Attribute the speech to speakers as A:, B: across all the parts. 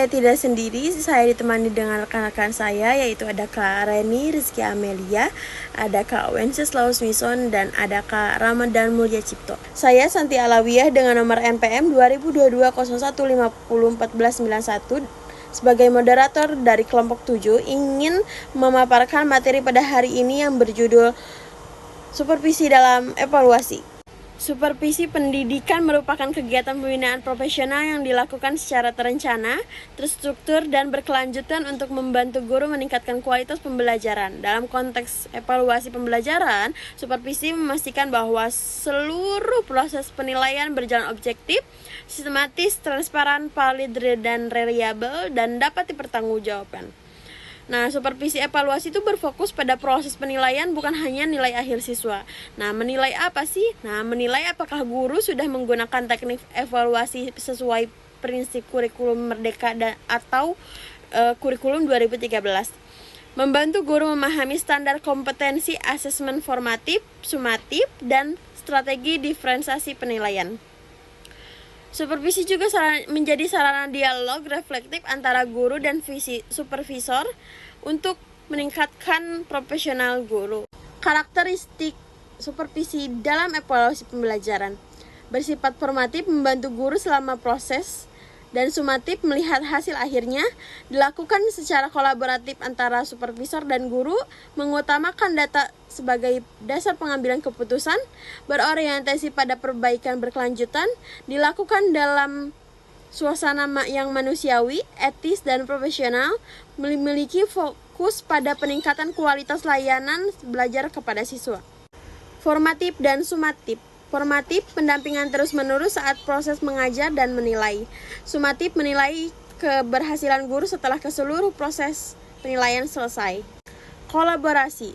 A: saya tidak sendiri, saya ditemani dengan rekan-rekan saya, yaitu ada Kak Reni Rizky Amelia, ada Kak Wenceslaus Mison, dan ada Kak Ramadan Mulya Cipto. Saya Santi Alawiyah dengan nomor NPM 202201501491 sebagai moderator dari kelompok 7 ingin memaparkan materi pada hari ini yang berjudul Supervisi dalam Evaluasi. Supervisi pendidikan merupakan kegiatan pembinaan profesional yang dilakukan secara terencana, terstruktur, dan berkelanjutan untuk membantu guru meningkatkan kualitas pembelajaran. Dalam konteks evaluasi pembelajaran, supervisi memastikan bahwa seluruh proses penilaian berjalan objektif, sistematis, transparan, valid, dan reliable, dan dapat dipertanggungjawabkan. Nah, supervisi evaluasi itu berfokus pada proses penilaian, bukan hanya nilai akhir siswa. Nah, menilai apa sih? Nah, menilai apakah guru sudah menggunakan teknik evaluasi sesuai prinsip kurikulum Merdeka atau kurikulum 2013. Membantu guru memahami standar kompetensi asesmen formatif, sumatif, dan strategi diferensiasi penilaian. Supervisi juga menjadi sarana dialog reflektif antara guru dan supervisor untuk meningkatkan profesional guru. Karakteristik supervisi dalam evaluasi pembelajaran bersifat formatif, membantu guru selama proses, dan sumatif melihat hasil akhirnya, dilakukan secara kolaboratif antara supervisor dan guru, mengutamakan data sebagai dasar pengambilan keputusan, berorientasi pada perbaikan berkelanjutan, dilakukan dalam suasana yang manusiawi, etis, dan profesional, memiliki fokus pada peningkatan kualitas layanan belajar kepada siswa. Formatif dan sumatif. Formatif, pendampingan terus-menerus saat proses mengajar dan menilai. Sumatif, menilai keberhasilan guru setelah seluruh proses penilaian selesai. Kolaborasi.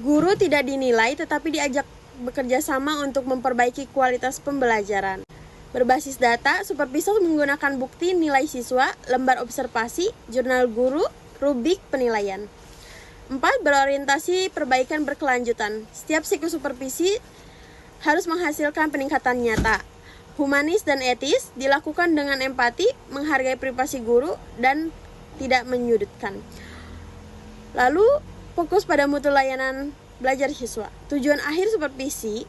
A: Guru tidak dinilai tetapi diajak bekerja sama untuk memperbaiki kualitas pembelajaran. Berbasis data, supervisor menggunakan bukti nilai siswa, lembar observasi, jurnal guru, rubrik penilaian. 4. Berorientasi perbaikan berkelanjutan. Setiap siklus supervisi harus menghasilkan peningkatan nyata. Humanis dan etis, dilakukan dengan empati, menghargai privasi guru, dan tidak menyudutkan. Lalu, fokus pada mutu layanan belajar siswa. Tujuan akhir supervisi,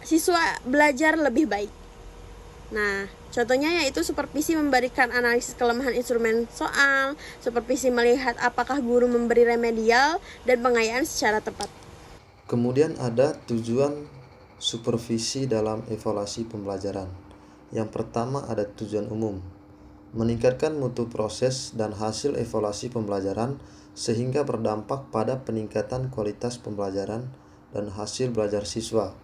A: siswa belajar lebih baik. Nah, contohnya yaitu supervisi memberikan analisis kelemahan instrumen soal, supervisi melihat apakah guru memberi remedial, dan pengayaan secara tepat.
B: Kemudian ada tujuan supervisi dalam evaluasi pembelajaran. Yang pertama ada tujuan umum, meningkatkan mutu proses dan hasil evaluasi pembelajaran sehingga berdampak pada peningkatan kualitas pembelajaran dan hasil belajar siswa.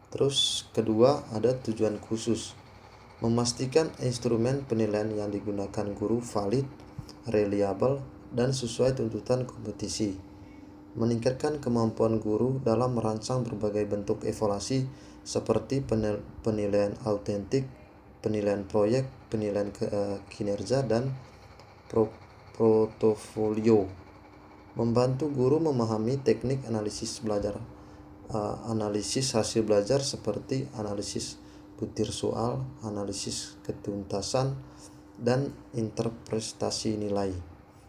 B: Terus kedua ada tujuan khusus, memastikan instrumen penilaian yang digunakan guru valid, reliable, dan sesuai tuntutan kompetisi. Meningkatkan kemampuan guru dalam merancang berbagai bentuk evaluasi seperti penilaian autentik, penilaian proyek, penilaian kinerja, dan portofolio. Membantu guru memahami teknik analisis belajar, analisis hasil belajar seperti analisis butir soal, analisis ketuntasan, dan interpretasi nilai.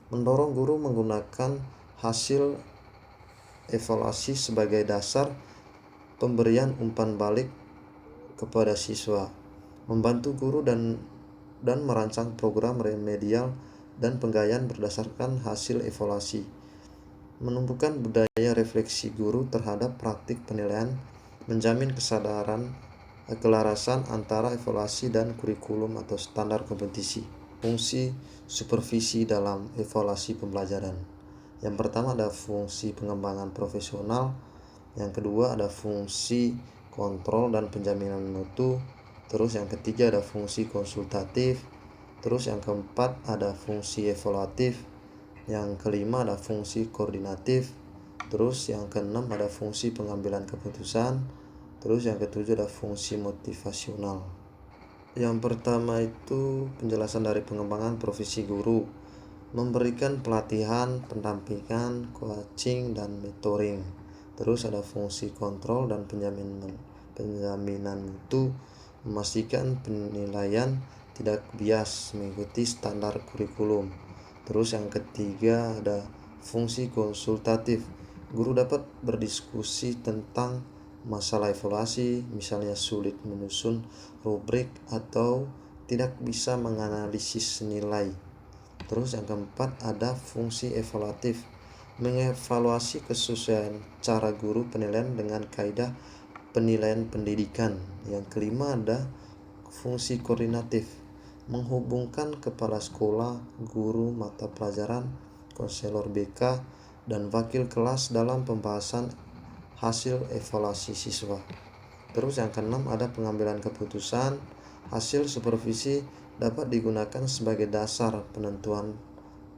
B: Mendorong guru menggunakan hasil evaluasi sebagai dasar pemberian umpan balik kepada siswa, membantu guru dan merancang program remedial dan penggayaan berdasarkan hasil evaluasi, menumbuhkan budaya refleksi guru terhadap praktik penilaian, menjamin kelarasan antara evaluasi dan kurikulum atau standar kompetisi. Fungsi supervisi dalam evaluasi pembelajaran. Yang pertama ada fungsi pengembangan profesional, yang kedua ada fungsi kontrol dan penjaminan mutu, terus yang ketiga ada fungsi konsultatif, terus yang keempat ada fungsi evaluatif, yang kelima ada fungsi koordinatif, terus yang keenam ada fungsi pengambilan keputusan, terus yang ketujuh ada fungsi motivasional. Yang pertama itu penjelasan dari pengembangan profesi guru, memberikan pelatihan, pendampingan, coaching, dan mentoring. Terus ada fungsi kontrol dan penjaminan mutu, memastikan penilaian tidak bias mengikuti standar kurikulum. Terus yang ketiga ada fungsi konsultatif. Guru dapat berdiskusi tentang masalah evaluasi, misalnya sulit menyusun rubrik atau tidak bisa menganalisis nilai. Terus yang keempat ada fungsi evaluatif, mengevaluasi kesesuaian cara guru penilaian dengan kaidah penilaian pendidikan. Yang kelima ada fungsi koordinatif, menghubungkan kepala sekolah, guru mata pelajaran, konselor BK, dan wakil kelas dalam pembahasan hasil evaluasi siswa. Terus yang keenam ada pengambilan keputusan. Hasil supervisi dapat digunakan sebagai dasar penentuan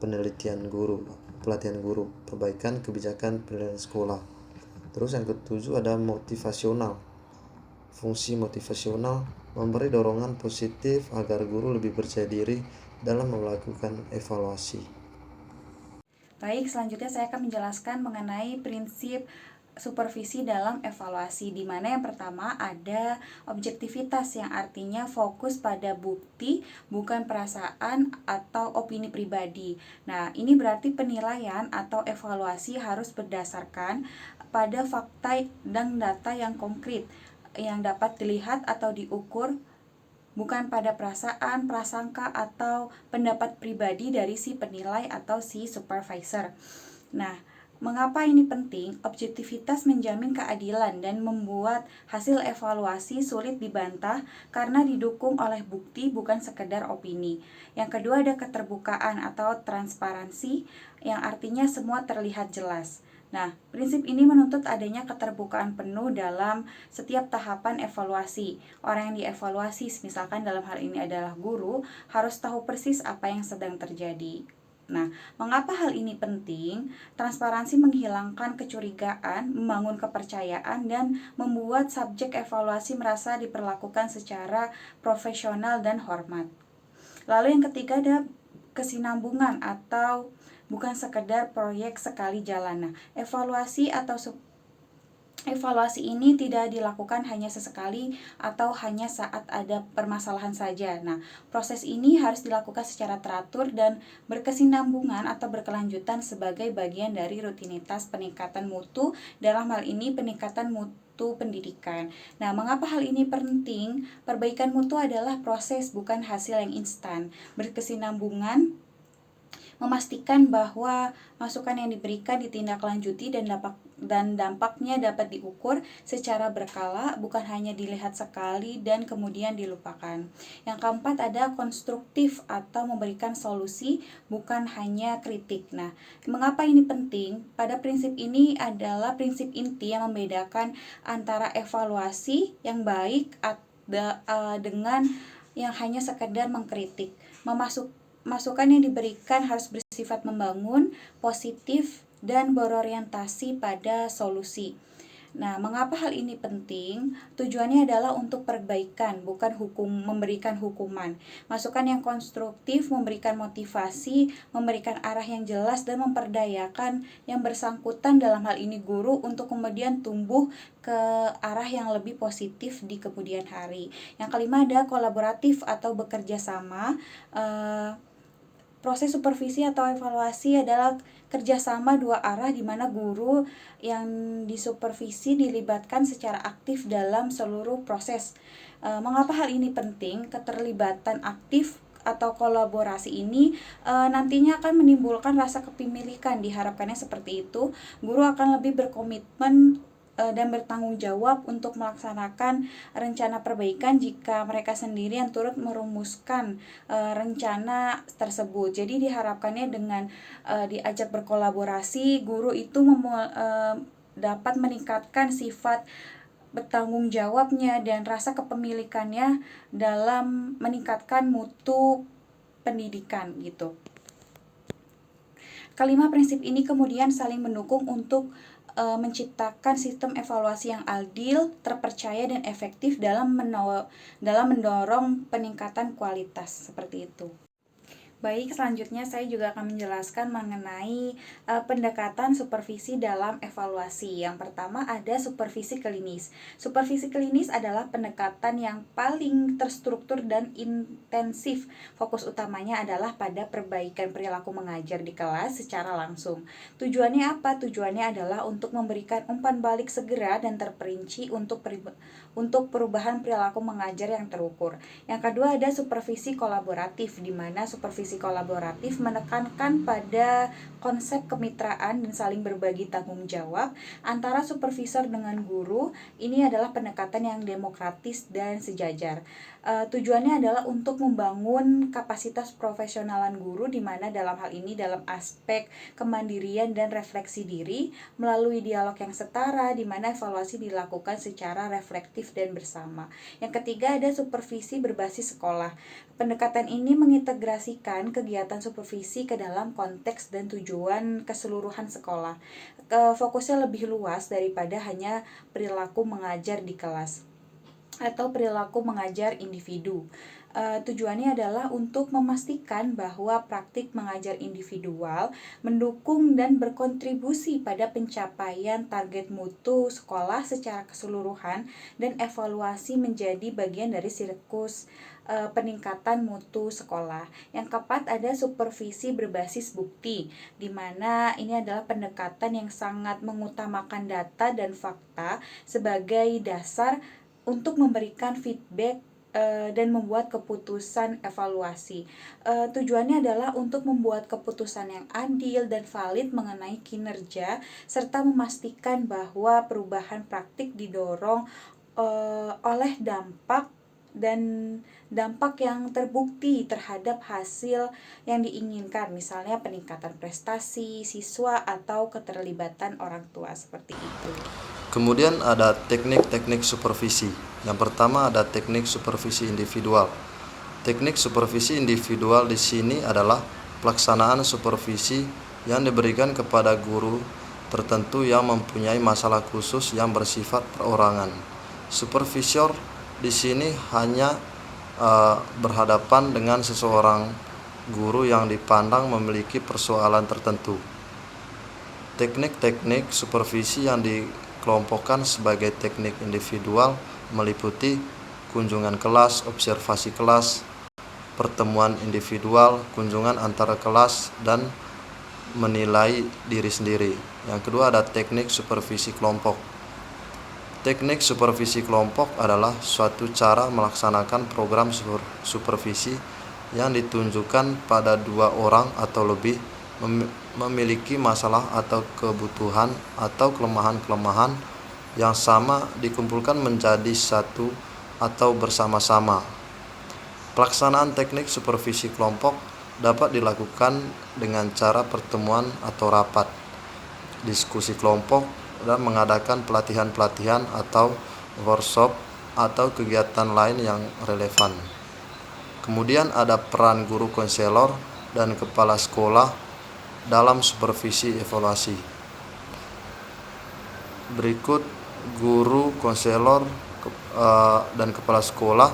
B: pelatihan guru, perbaikan kebijakan penilaian sekolah. Terus yang ketujuh ada motivasional. Fungsi motivasional memberi dorongan positif agar guru lebih percaya diri dalam melakukan evaluasi.
C: Baik, selanjutnya saya akan menjelaskan mengenai prinsip supervisi dalam evaluasi, di mana yang pertama ada objektivitas yang artinya fokus pada bukti bukan perasaan atau opini pribadi. Nah, ini berarti penilaian atau evaluasi harus berdasarkan pada fakta dan data yang konkret yang dapat dilihat atau diukur, bukan pada perasaan, prasangka, atau pendapat pribadi dari si penilai atau si supervisor. Nah, mengapa ini penting? Objektivitas menjamin keadilan dan membuat hasil evaluasi sulit dibantah karena didukung oleh bukti bukan sekedar opini. Yang kedua ada keterbukaan atau transparansi yang artinya semua terlihat jelas. Nah, prinsip ini menuntut adanya keterbukaan penuh dalam setiap tahapan evaluasi. Orang yang dievaluasi, misalkan dalam hal ini adalah guru, harus tahu persis apa yang sedang terjadi. Nah, mengapa hal ini penting? Transparansi menghilangkan kecurigaan, membangun kepercayaan, dan membuat subjek evaluasi merasa diperlakukan secara profesional dan hormat. Lalu yang ketiga ada kesinambungan atau bukan sekedar proyek sekali jalan. Nah, evaluasi ini tidak dilakukan hanya sesekali atau hanya saat ada permasalahan saja. Nah, proses ini harus dilakukan secara teratur dan berkesinambungan atau berkelanjutan sebagai bagian dari rutinitas peningkatan mutu, dalam hal ini peningkatan mutu pendidikan. Nah, mengapa hal ini penting? Perbaikan mutu adalah proses, bukan hasil yang instan. Berkesinambungan memastikan bahwa masukan yang diberikan ditindaklanjuti dan dampaknya dapat diukur secara berkala, bukan hanya dilihat sekali dan kemudian dilupakan. Yang keempat ada konstruktif atau memberikan solusi, bukan hanya kritik. Nah, mengapa ini penting? Pada prinsip ini adalah prinsip inti yang membedakan antara evaluasi yang baik dengan yang hanya sekedar mengkritik. Masukan yang diberikan harus bersifat membangun, positif, dan berorientasi pada solusi. Nah, mengapa hal ini penting? Tujuannya adalah untuk perbaikan, bukan memberikan hukuman. Masukan yang konstruktif memberikan motivasi, memberikan arah yang jelas, dan memperdayakan yang bersangkutan, dalam hal ini guru, untuk kemudian tumbuh ke arah yang lebih positif di kemudian hari. Yang kelima ada kolaboratif atau bekerja sama. Proses supervisi atau evaluasi adalah kerjasama dua arah, di mana guru yang disupervisi dilibatkan secara aktif dalam seluruh proses. Mengapa hal ini penting? Keterlibatan aktif atau kolaborasi ini nantinya akan menimbulkan rasa kepemilikan. Diharapkannya seperti itu. Guru akan lebih berkomitmen dan bertanggung jawab untuk melaksanakan rencana perbaikan jika mereka sendiri yang turut merumuskan rencana tersebut. Jadi diharapkannya dengan diajak berkolaborasi, guru itu dapat meningkatkan sifat bertanggung jawabnya dan rasa kepemilikannya dalam meningkatkan mutu pendidikan gitu. Kelima prinsip ini kemudian saling mendukung untuk menciptakan sistem evaluasi yang adil, terpercaya, dan efektif dalam mendorong peningkatan kualitas, seperti itu. Baik, selanjutnya saya juga akan menjelaskan mengenai pendekatan supervisi dalam evaluasi. Yang pertama ada supervisi klinis. Supervisi klinis adalah pendekatan yang paling terstruktur dan intensif. Fokus utamanya adalah pada perbaikan perilaku mengajar di kelas secara langsung. Tujuannya apa? Tujuannya adalah untuk memberikan umpan balik segera dan terperinci untuk perubahan perilaku mengajar yang terukur. Yang kedua ada supervisi kolaboratif, di mana supervisi kolaboratif menekankan pada konsep kemitraan dan saling berbagi tanggung jawab antara supervisor dengan guru. Ini adalah pendekatan yang demokratis dan sejajar. Tujuannya adalah untuk membangun kapasitas profesionalan guru, di mana dalam hal ini dalam aspek kemandirian dan refleksi diri melalui dialog yang setara, di mana evaluasi dilakukan secara reflektif dan bersama. Yang ketiga ada supervisi berbasis sekolah. Pendekatan ini mengintegrasikan kegiatan supervisi ke dalam konteks dan tujuan keseluruhan sekolah. Fokusnya lebih luas daripada hanya perilaku mengajar di kelas atau perilaku mengajar individu. Tujuannya adalah untuk memastikan bahwa praktik mengajar individual mendukung dan berkontribusi pada pencapaian target mutu sekolah secara keseluruhan, dan evaluasi menjadi bagian dari siklus peningkatan mutu sekolah. Yang keempat ada supervisi berbasis bukti, di mana ini adalah pendekatan yang sangat mengutamakan data dan fakta sebagai dasar untuk memberikan feedback dan membuat keputusan evaluasi. Tujuannya adalah untuk membuat keputusan yang adil dan valid mengenai kinerja, serta memastikan bahwa perubahan praktik didorong oleh dampak yang terbukti terhadap hasil yang diinginkan, misalnya peningkatan prestasi siswa atau keterlibatan orang tua, seperti itu.
B: Kemudian ada teknik-teknik supervisi. Yang pertama ada teknik supervisi individual. Teknik supervisi individual di sini adalah pelaksanaan supervisi yang diberikan kepada guru tertentu yang mempunyai masalah khusus yang bersifat perorangan. Supervisor di sini hanya berhadapan dengan seseorang guru yang dipandang memiliki persoalan tertentu. Teknik-teknik supervisi yang dikelompokkan sebagai teknik individual meliputi kunjungan kelas, observasi kelas, pertemuan individual, kunjungan antara kelas, dan menilai diri sendiri. Yang kedua ada teknik supervisi kelompok. Teknik supervisi kelompok adalah suatu cara melaksanakan program supervisi yang ditunjukkan pada dua orang atau lebih memiliki masalah atau kebutuhan atau kelemahan-kelemahan yang sama dikumpulkan menjadi satu atau bersama-sama. Pelaksanaan teknik supervisi kelompok dapat dilakukan dengan cara pertemuan atau rapat, diskusi kelompok, dan mengadakan pelatihan-pelatihan atau workshop atau kegiatan lain yang relevan. Kemudian ada peran guru konselor dan kepala sekolah dalam supervisi evaluasi. Berikut guru, konselor, dan kepala sekolah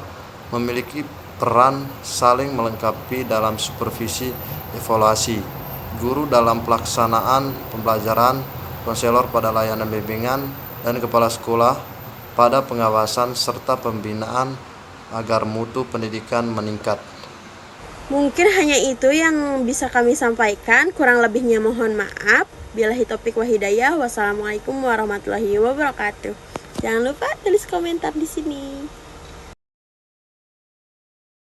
B: memiliki peran saling melengkapi dalam supervisi evaluasi. Guru dalam pelaksanaan pembelajaran, konselor pada layanan bimbingan, dan kepala sekolah pada pengawasan serta pembinaan agar mutu pendidikan meningkat.
A: Mungkin hanya itu yang bisa kami sampaikan, kurang lebihnya mohon maaf. Billahi taufiq wa hidayah. Wassalamualaikum warahmatullahi wabarakatuh. Jangan lupa tulis komentar di sini.